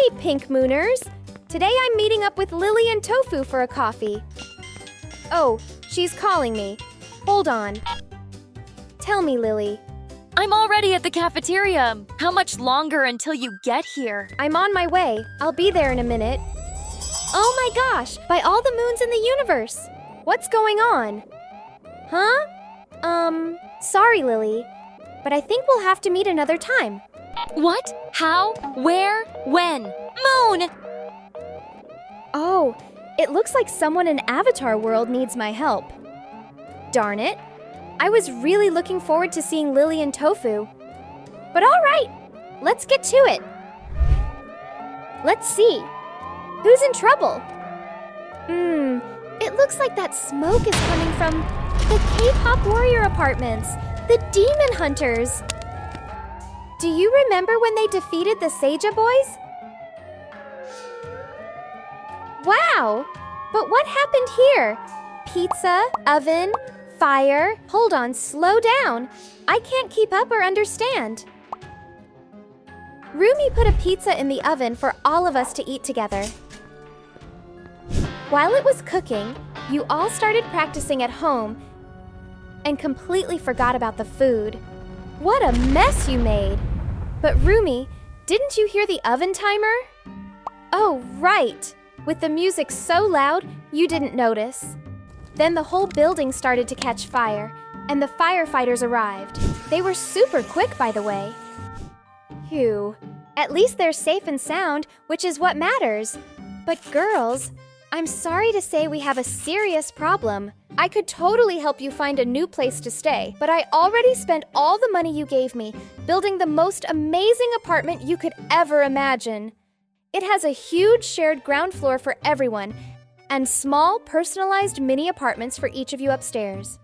Hey, Pink Mooners! Today I'm meeting up with Lily and Tofu for a coffee. Oh, she's calling me. Hold on. Tell me, Lily. I'm already at the cafeteria. How much longer until you get here? I'm on my way. I'll be there in a minute. Oh my gosh! By all the moons in the universe! What's going on? Huh? Sorry, Lily. But I think we'll have to meet another time. What? How? Where? When? Moon! Oh, it looks like someone in Avatar World needs my help. Darn it. I was really looking forward to seeing Lily and Tofu. But all right, let's get to it. Let's see. Who's in trouble? It looks like that smoke is coming from the K-pop warrior apartments, the demon hunters. Do you remember when they defeated the Saga boys? Wow! But what happened here? Pizza, oven, fire. Hold on, slow down. I can't keep up or understand. Rumi put a pizza in the oven for all of us to eat together. While it was cooking, you all started practicing at home and completely forgot about the food. What a mess you made! But Rumi, didn't you hear the oven timer? Oh, right! With the music so loud, you didn't notice. Then the whole building started to catch fire, and the firefighters arrived. They were super quick, by the way. Phew. At least they're safe and sound, which is what matters. But girls, I'm sorry to say we have a serious problem. I could totally help you find a new place to stay, but I already spent all the money you gave me building the most amazing apartment you could ever imagine. It has a huge shared ground floor for everyone, and small, personalized mini apartments for each of you upstairs.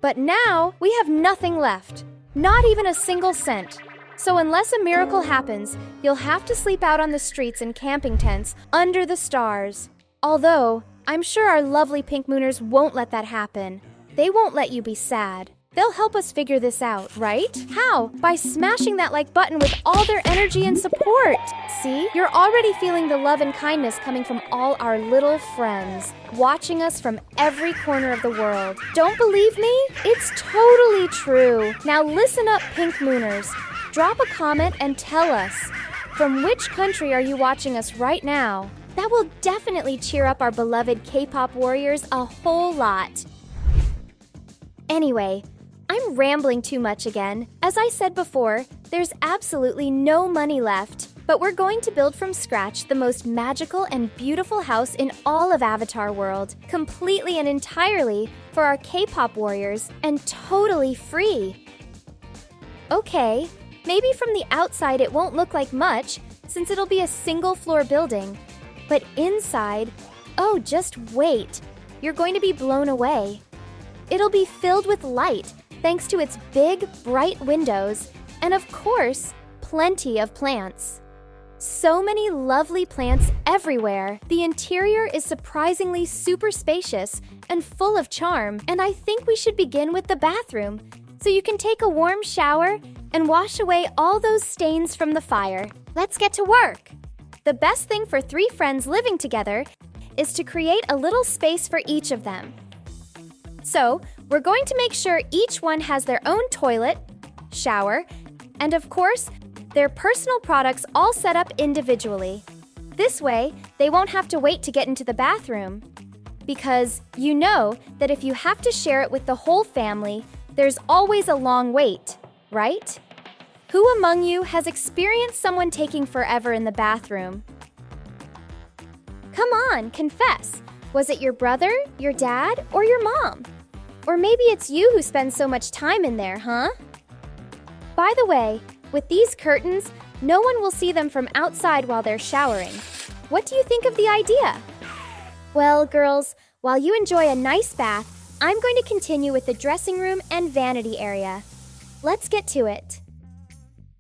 But now, we have nothing left. Not even a single cent. So unless a miracle happens, you'll have to sleep out on the streets in camping tents under the stars. Although, I'm sure our lovely Pink Mooners won't let that happen. They won't let you be sad. They'll help us figure this out, right? How? By smashing that like button with all their energy and support. See? You're already feeling the love and kindness coming from all our little friends, watching us from every corner of the world. Don't believe me? It's totally true. Now listen up, Pink Mooners. Drop a comment and tell us, from which country are you watching us right now? That will definitely cheer up our beloved K-pop warriors a whole lot. Anyway, I'm rambling too much again. As I said before, there's absolutely no money left, but we're going to build from scratch the most magical and beautiful house in all of Avatar World, completely and entirely for our K-pop warriors and totally free. Okay, maybe from the outside it won't look like much, since it'll be a single-floor building. But inside, oh, just wait. You're going to be blown away. It'll be filled with light, thanks to its big, bright windows, and of course, plenty of plants. So many lovely plants everywhere. The interior is surprisingly super spacious and full of charm, and I think we should begin with the bathroom, so you can take a warm shower and wash away all those stains from the fire. Let's get to work. The best thing for 3 friends living together is to create a little space for each of them. So, we're going to make sure each one has their own toilet, shower, and of course, their personal products all set up individually. This way, they won't have to wait to get into the bathroom. Because you know that if you have to share it with the whole family, there's always a long wait, right? Who among you has experienced someone taking forever in the bathroom? Come on, confess. Was it your brother, your dad, or your mom? Or maybe it's you who spends so much time in there, huh? By the way, with these curtains, no one will see them from outside while they're showering. What do you think of the idea? Well, girls, while you enjoy a nice bath, I'm going to continue with the dressing room and vanity area. Let's get to it.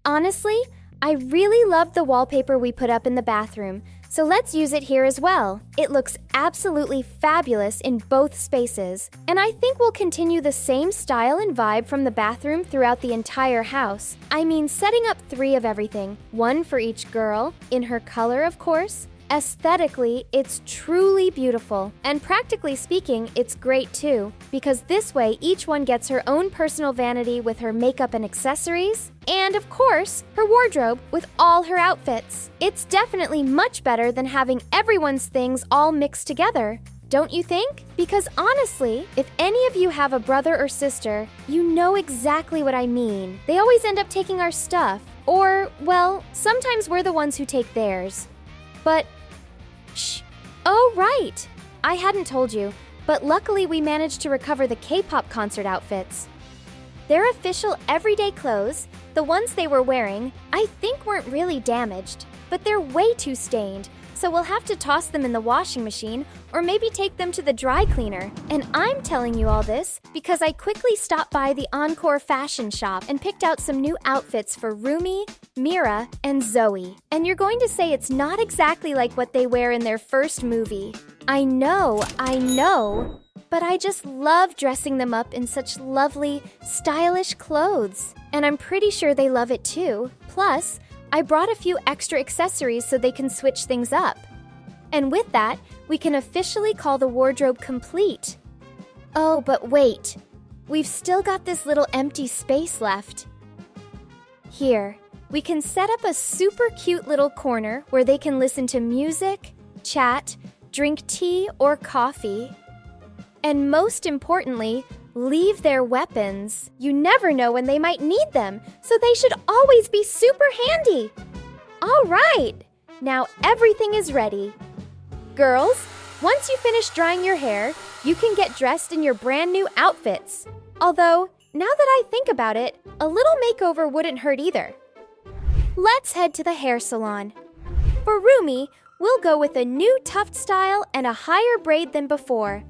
Honestly, I really loved the wallpaper we put up in the bathroom, so let's use it here as well. It looks absolutely fabulous in both spaces, and I think we'll continue the same style and vibe from the bathroom throughout the entire house. I mean, setting up 3 of everything, 1 for each girl, in her color, of course. Aesthetically, it's truly beautiful, and practically speaking, it's great too, because this way each one gets her own personal vanity with her makeup and accessories, and of course, her wardrobe with all her outfits. It's definitely much better than having everyone's things all mixed together. Don't you think? Because honestly, if any of you have a brother or sister, you know exactly what I mean. They always end up taking our stuff, or, well, sometimes we're the ones who take theirs. But, shh. Oh, right. I hadn't told you, but luckily we managed to recover the K-pop concert outfits. Their official everyday clothes, the ones they were wearing, I think weren't really damaged, but they're way too stained, so we'll have to toss them in the washing machine or maybe take them to the dry cleaner. And I'm telling you all this because I quickly stopped by the Encore fashion shop and picked out some new outfits for Rumi, Mira, and Zoey. And you're going to say it's not exactly like what they wear in their first movie. I know, but I just love dressing them up in such lovely, stylish clothes. And I'm pretty sure they love it too. Plus, I brought a few extra accessories so they can switch things up. And with that, we can officially call the wardrobe complete. Oh, but wait. We've still got this little empty space left. Here, we can set up a super cute little corner where they can listen to music, chat, drink tea or coffee, and most importantly, leave their weapons. You never know when they might need them, so they should always be super handy. All right, now everything is ready. Girls, once you finish drying your hair, you can get dressed in your brand new outfits. Although, now that I think about it, a little makeover wouldn't hurt either. Let's head to the hair salon. For Rumi, we'll go with a new tuft style and a higher braid than before.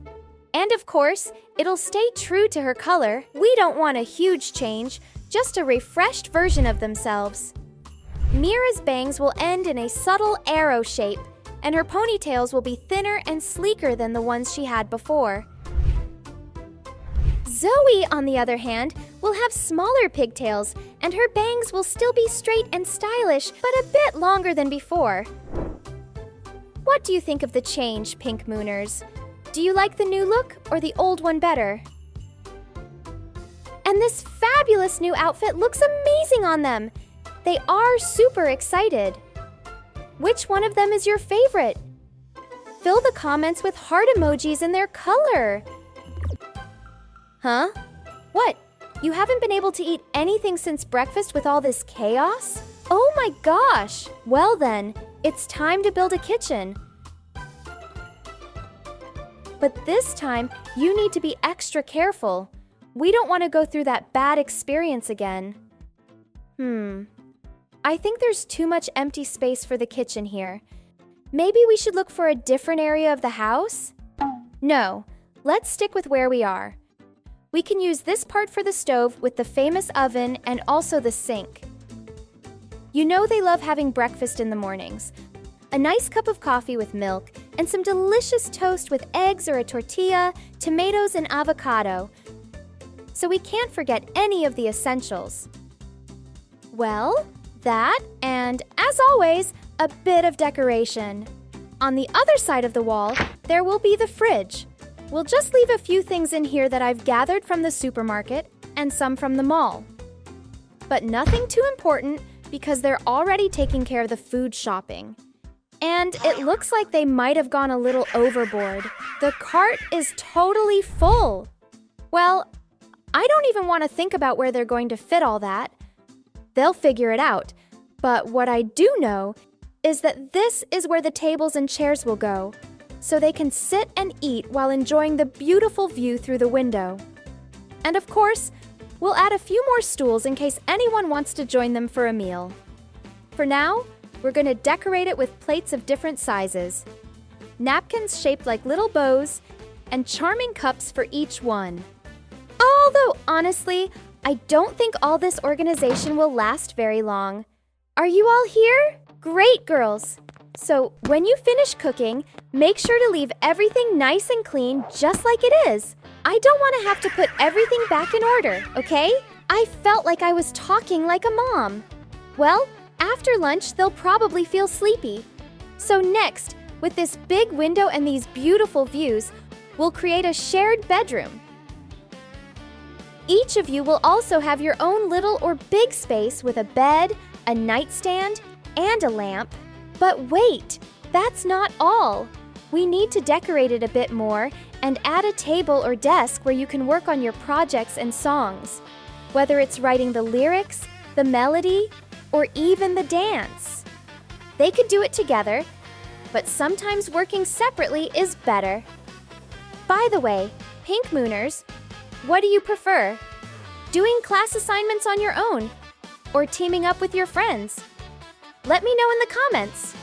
And of course, it'll stay true to her color. We don't want a huge change, just a refreshed version of themselves. Mira's bangs will end in a subtle arrow shape, and her ponytails will be thinner and sleeker than the ones she had before. Zoey, on the other hand, will have smaller pigtails, and her bangs will still be straight and stylish, but a bit longer than before. What do you think of the change, Pink Mooners? Do you like the new look or the old one better? And this fabulous new outfit looks amazing on them! They are super excited. Which one of them is your favorite? Fill the comments with heart emojis in their color. Huh? What? You haven't been able to eat anything since breakfast with all this chaos? Oh my gosh! Well then, it's time to build a kitchen. But this time, you need to be extra careful. We don't want to go through that bad experience again. I think there's too much empty space for the kitchen here. Maybe we should look for a different area of the house? No, let's stick with where we are. We can use this part for the stove with the famous oven and also the sink. You know they love having breakfast in the mornings. A nice cup of coffee with milk, and some delicious toast with eggs or a tortilla, tomatoes, and avocado. So we can't forget any of the essentials. Well, that, and as always, a bit of decoration. On the other side of the wall, there will be the fridge. We'll just leave a few things in here that I've gathered from the supermarket and some from the mall. But nothing too important because they're already taking care of the food shopping. And it looks like they might have gone a little overboard. The cart is totally full. Well, I don't even want to think about where they're going to fit all that. They'll figure it out. But what I do know is that this is where the tables and chairs will go, so they can sit and eat while enjoying the beautiful view through the window. And of course, we'll add a few more stools in case anyone wants to join them for a meal. For now, we're going to decorate it with plates of different sizes, napkins shaped like little bows, and charming cups for each one. Although, honestly, I don't think all this organization will last very long. Are you all here? Great, girls! So when you finish cooking, make sure to leave everything nice and clean just like it is. I don't want to have to put everything back in order, okay? I felt like I was talking like a mom. Well, after lunch, they'll probably feel sleepy. So next, with this big window and these beautiful views, we'll create a shared bedroom. Each of you will also have your own little or big space with a bed, a nightstand, and a lamp. But wait, that's not all. We need to decorate it a bit more and add a table or desk where you can work on your projects and songs, whether it's writing the lyrics, the melody, or even the dance. They could do it together, but sometimes working separately is better. By the way, Pink Mooners, what do you prefer? Doing class assignments on your own or teaming up with your friends? Let me know in the comments.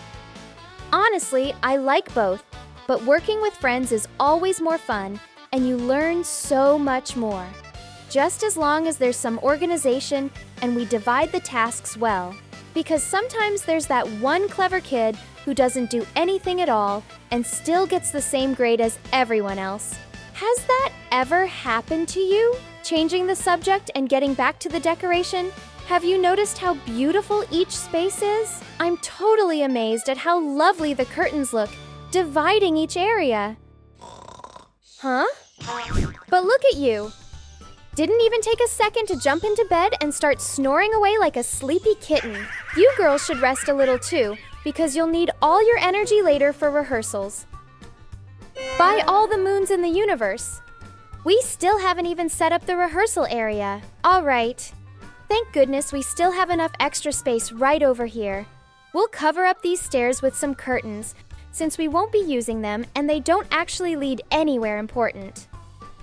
Honestly, I like both, but working with friends is always more fun and you learn so much more. Just as long as there's some organization and we divide the tasks well. Because sometimes there's that one clever kid who doesn't do anything at all and still gets the same grade as everyone else. Has that ever happened to you? Changing the subject and getting back to the decoration, have you noticed how beautiful each space is? I'm totally amazed at how lovely the curtains look, dividing each area. Huh? But look at you. Didn't even take a second to jump into bed and start snoring away like a sleepy kitten. You girls should rest a little too, because you'll need all your energy later for rehearsals. By all the moons in the universe. We still haven't even set up the rehearsal area. All right. Thank goodness we still have enough extra space right over here. We'll cover up these stairs with some curtains, since we won't be using them and they don't actually lead anywhere important.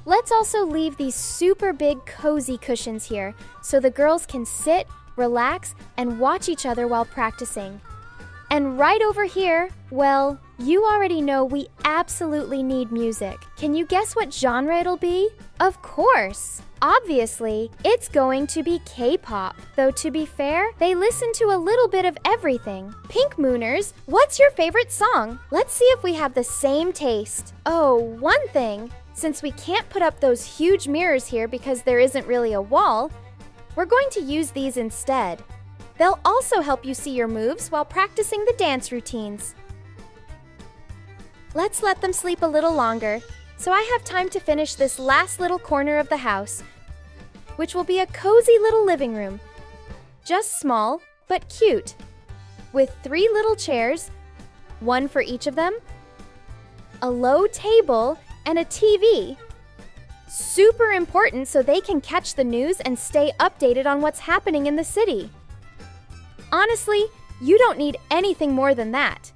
Let's also leave these super big cozy cushions here so the girls can sit, relax, and watch each other while practicing. And right over here, well, you already know we absolutely need music. Can you guess what genre it'll be? Of course! Obviously, it's going to be K-pop. Though to be fair, they listen to a little bit of everything. Pink Mooners, what's your favorite song? Let's see if we have the same taste. Oh, one thing. Since we can't put up those huge mirrors here because there isn't really a wall, we're going to use these instead. They'll also help you see your moves while practicing the dance routines. Let's let them sleep a little longer, so I have time to finish this last little corner of the house, which will be a cozy little living room. Just small, but cute. With 3 little chairs, one for each of them, a low table, and a TV. Super important so they can catch the news and stay updated on what's happening in the city. Honestly, you don't need anything more than that.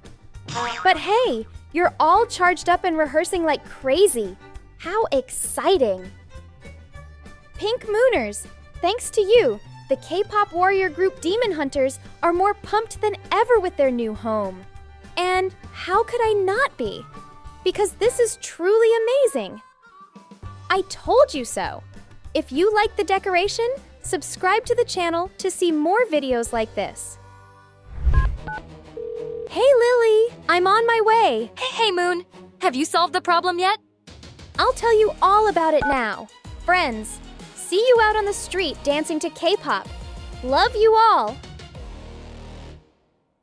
But hey, you're all charged up and rehearsing like crazy. How exciting! Pink Mooners, thanks to you, the K-pop warrior group Demon Hunters are more pumped than ever with their new home. And how could I not be? Because this is truly amazing. I told you so. If you like the decoration, subscribe to the channel to see more videos like this. Hey Lily, I'm on my way. Hey, Moon. Have you solved the problem yet? I'll tell you all about it now. Friends, see you out on the street dancing to K-pop. Love you all.